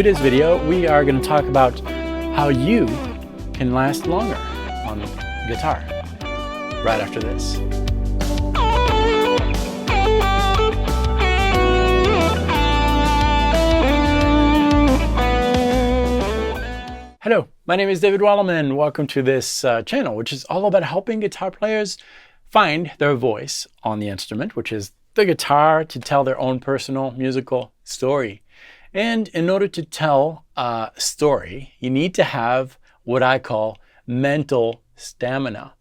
today's video, we are going to talk about how you can last longer on guitar right after this. Hello, my name is David Wallerman. Welcome to this channel, which is all about helping guitar players find their voice on the instrument, which is the guitar, to tell their own personal musical story. And in order to tell a story, you need to have what I call mental stamina.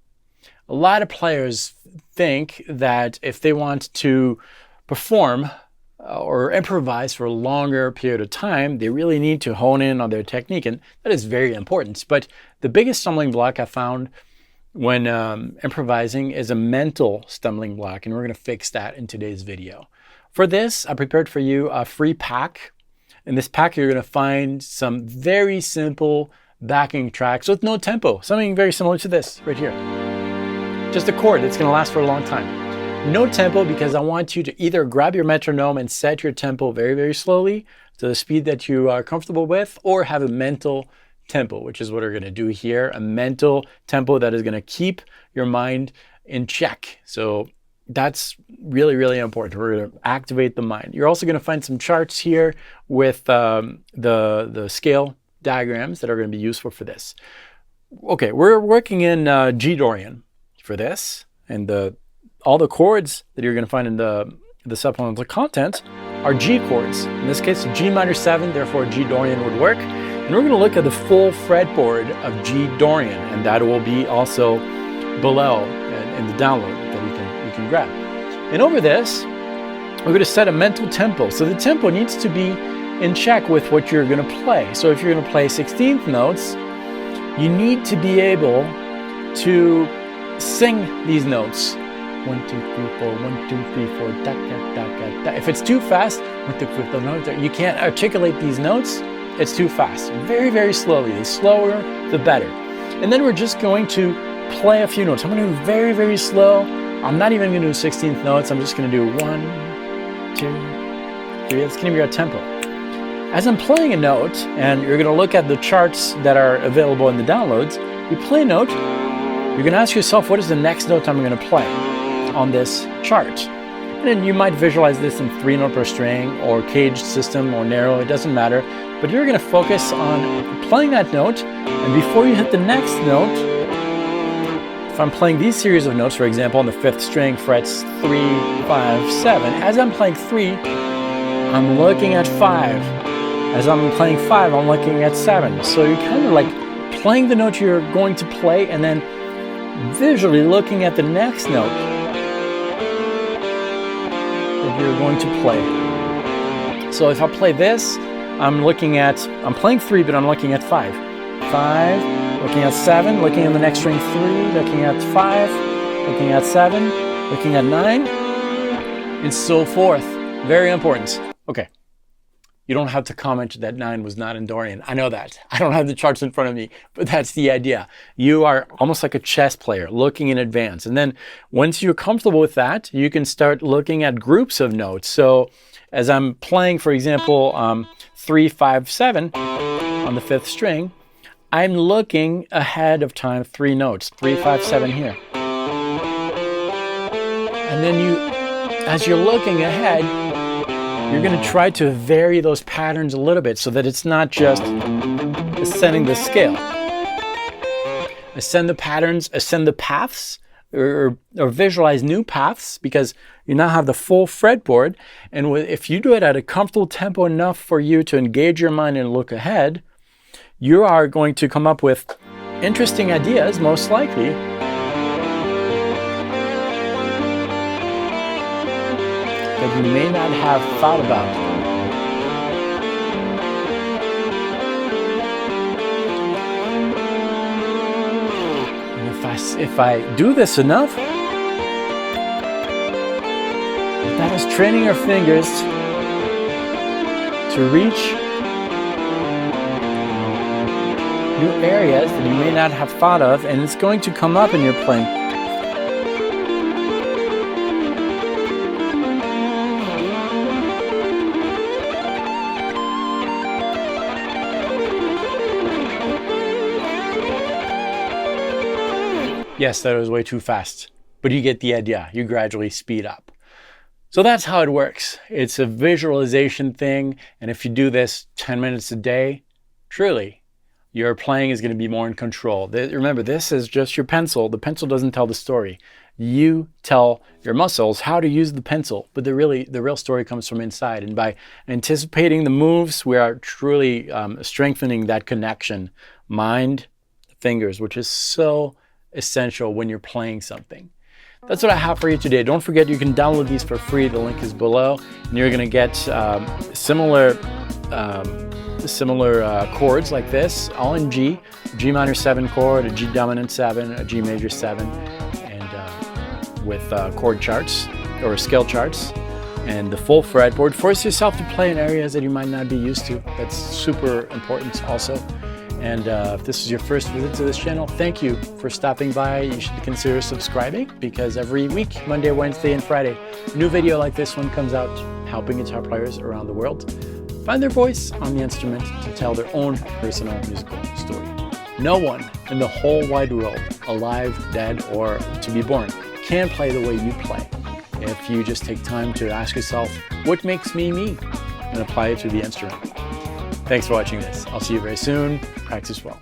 A lot of players think that if they want to perform or improvise for a longer period of time, they really need to hone in on their technique, and that is very important. But the biggest stumbling block I found when improvising is a mental stumbling block, and we're going to fix that in today's video. For this, I prepared for you a free pack. In this pack, you're going to find some very simple backing tracks with no tempo, something very similar to this right here. Just a chord that's going to last for a long time. No tempo, because I want you to either grab your metronome and set your tempo very, very slowly to the speed that you are comfortable with, or have a mental tempo, which is what we're going to do here, a mental tempo that is going to keep your mind in check. So that's really, really important. We're going to activate the mind. You're also going to find some charts here with the scale diagrams that are going to be useful for this. Okay, we're working in G Dorian for this, and all the chords that you're going to find in the supplemental content are G chords. In this case, G minor 7, therefore G Dorian would work. And we're going to look at the full fretboard of G Dorian, and that will be also below in the download that you can grab. And over this, we're going to set a mental tempo. So the tempo needs to be in check with what you're going to play. So if you're going to play 16th notes, you need to be able to sing these notes. 1, 2, 3, 4, 1, 2, 3, 4, da, da, da, da. If it's too fast, 1, 2, 3, 4, you can't articulate these notes. It's too fast. Very, very slowly. The slower, the better. And then we're just going to play a few notes. I'm going to do very, very slow. I'm not even going to do 16th notes. I'm just going to do 1, 2, 3. That's going to be our tempo. As I'm playing a note, and you're going to look at the charts that are available in the downloads, you play a note, you're going to ask yourself, what is the next note I'm going to play on this chart? And then you might visualize this in 3-note per string, or caged system, or narrow, it doesn't matter. But you're going to focus on playing that note, and before you hit the next note, if I'm playing these series of notes, for example, on the 5th string, frets 3, 5, 7, as I'm playing 3, I'm looking at 5. As I'm playing 5, I'm looking at 7. So you're kind of like playing the note you're going to play, and then visually looking at the next note that you're going to play. So if I play this, I'm playing 3, but I'm looking at 5. 5, looking at 7, looking at the next string 3, looking at 5, looking at 7, looking at 9, and so forth. Very important. Okay. You don't have to comment that 9 was not in Dorian. I know that. I don't have the charts in front of me, but that's the idea. You are almost like a chess player, looking in advance. And then once you're comfortable with that, you can start looking at groups of notes. So as I'm playing, for example, 3, 5, 7 on the 5th string, I'm looking ahead of time 3 notes, 3, 5, 7 here. And then as you're looking ahead, you're going to try to vary those patterns a little bit so that it's not just ascending the scale. Ascend the patterns, ascend the paths, or visualize new paths, because you now have the full fretboard. And if you do it at a comfortable tempo enough for you to engage your mind and look ahead, you are going to come up with interesting ideas, most likely, that you may not have thought about. And if I do this enough, that is training your fingers to reach new areas that you may not have thought of, and it's going to come up in your playing. Yes, that was way too fast, but you get the idea. You gradually speed up. So that's how it works. It's a visualization thing. And if you do this 10 minutes a day, truly, your playing is going to be more in control. Remember, this is just your pencil. The pencil doesn't tell the story. You tell your muscles how to use the pencil, but the real story comes from inside. And by anticipating the moves, we are truly strengthening that connection, mind, fingers, which is so essential when you're playing something. That's what I have for you today. Don't forget, you can download these for free. The link is below, and you're going to get similar chords like this, all in G, G minor 7 chord, a G dominant 7, a G major 7, and with chord charts or scale charts, and the full fretboard. Force yourself to play in areas that you might not be used to. That's super important also. And if this is your first visit to this channel, thank you for stopping by. You should consider subscribing, because every week, Monday, Wednesday, and Friday, a new video like this one comes out, helping guitar players around the world find their voice on the instrument to tell their own personal musical story. No one in the whole wide world, alive, dead, or to be born, can play the way you play if you just take time to ask yourself, what makes me me? And apply it to the instrument. Thanks for watching this. I'll see you very soon. Practice well.